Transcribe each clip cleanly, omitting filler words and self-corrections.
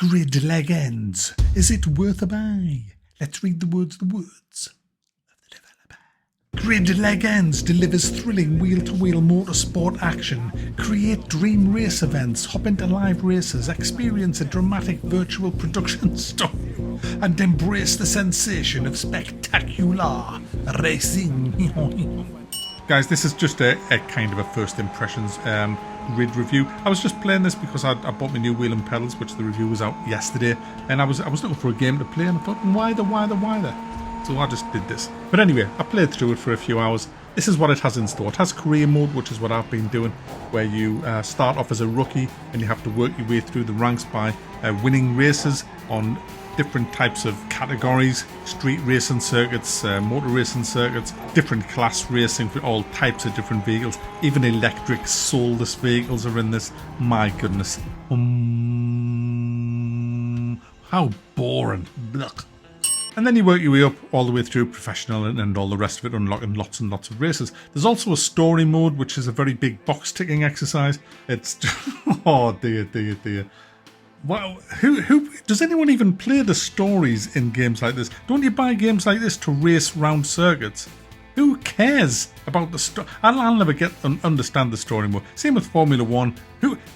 Grid leg ends. Is it worth a buy? Let's read the words of the developer. Grid leg ends delivers thrilling wheel-to-wheel motorsport action. Create dream race events, hop into live races, experience a dramatic virtual production story, and embrace the sensation of spectacular racing. Guys, this is just a kind of a first impressions grid review. I was just playing this because I bought my new wheel and pedals, which the review was out yesterday, and I was looking for a game to play, and I thought, why the? So I just did this. But anyway, I played through it for a few hours. This is what it has in store. It has career mode, which is what I've been doing, where you start off as a rookie and you have to work your way through the ranks by winning races on different types of categories, street racing circuits, motor racing circuits, different class racing for all types of different vehicles, even electric soulless vehicles are in this. My goodness. How boring. Blech. And then you work your way up all the way through professional and all the rest of it, unlocking lots and lots of races. There's also a story mode, which is a very big box ticking exercise. It's oh dear. Wow, who does anyone even play the stories in games like this? Don't you buy games like this to race round circuits? Who cares about the story? I'll never understand the story mode. Same with Formula 1.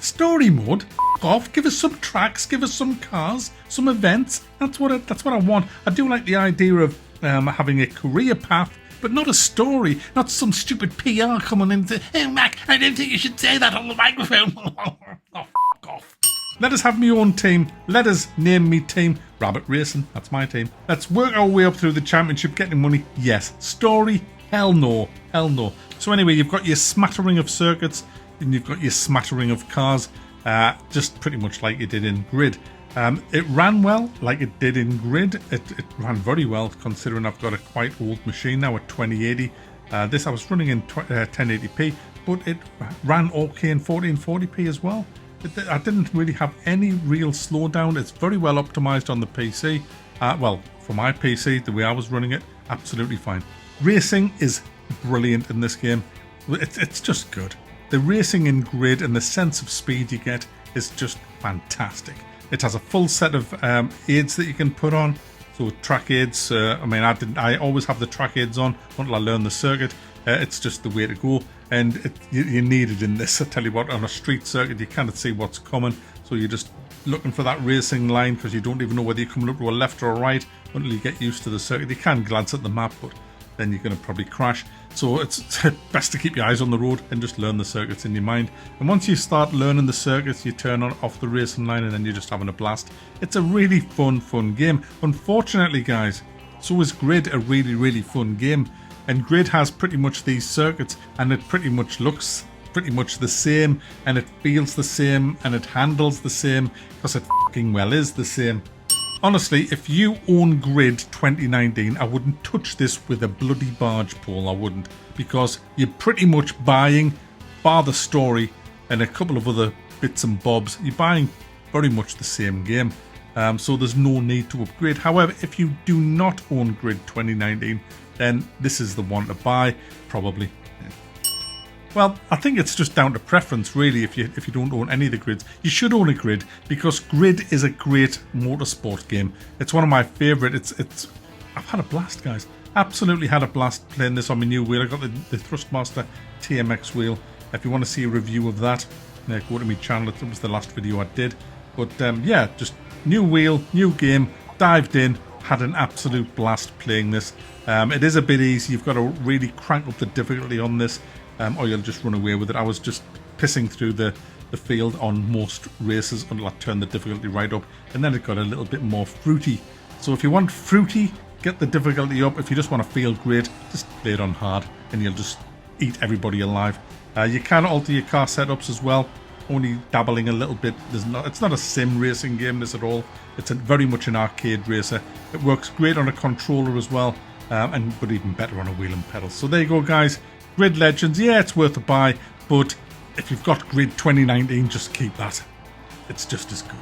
Story mode? F off. Give us some tracks. Give us some cars. Some events. That's what I want. I do like the idea of having a career path, but not a story. Not some stupid PR coming in and say, "Hey Mac, I don't think you should say that on the microphone." Oh, f off. Let us have my own team. Let us name me team. Rabbit Racing, that's my team. Let's work our way up through the championship, getting money. Yes. Story? Hell no. Hell no. So anyway, you've got your smattering of circuits, and you've got your smattering of cars, just pretty much like you did in Grid. It ran well, like it did in Grid. It ran very well, considering I've got a quite old machine now at 2080. This I was running in 1080p, but it ran okay in 1440p as well. I didn't really have any real slowdown. It's very well optimized on the PC. Well, for my PC, the way I was running it, absolutely fine. Racing is brilliant in this game. It's just good. The racing in Grid and the sense of speed you get is just fantastic. It has a full set of aids that you can put on. So track aids. I always have the track aids on until I learn the circuit. It's just the way to go, and you need it in this. I tell you what, on a street circuit you cannot see what's coming, so you're just looking for that racing line because you don't even know whether you're coming up to a left or a right until you get used to the circuit. You can glance at the map, but then you're going to probably crash. So it's best to keep your eyes on the road and just learn the circuits in your mind. And once you start learning the circuits, you turn off the racing line and then you're just having a blast. It's a really fun game. Unfortunately, guys, so is Grid a really fun game. And Grid has pretty much these circuits, and it pretty much looks pretty much the same, and it feels the same, and it handles the same, because it fucking well is the same. Honestly, if you own Grid 2019, I wouldn't touch this with a bloody barge pole, I wouldn't, because you're pretty much buying, bar the story and a couple of other bits and bobs, you're buying very much the same game. So there's no need to upgrade. However, if you do not own Grid 2019, then this is the one to buy, probably. Yeah. Well, I think it's just down to preference, really. If you don't own any of the Grids, you should own a Grid, because Grid is a great motorsport game. It's one of my favourite. I've had a blast, guys. Absolutely had a blast playing this on my new wheel. I got the Thrustmaster TMX wheel. If you want to see a review of that, go to my channel. It was the last video I did. But yeah, just new wheel, new game, dived in, had an absolute blast playing this. It is a bit easy. You've got to really crank up the difficulty on this, or you'll just run away with it. I was just pissing through the field on most races until I turned the difficulty right up, and then it got a little bit more fruity. So if you want fruity, get the difficulty up. If you just want to feel great, just play it on hard, and you'll just eat everybody alive. You can alter your car setups as well, only dabbling a little bit. It's not a sim racing game, this at all. It's very much an arcade racer. It works great on a controller as well, but even better on a wheel and pedals. So there you go, guys. Grid Legends, yeah, it's worth a buy, but if you've got Grid 2019, just keep that. It's just as good.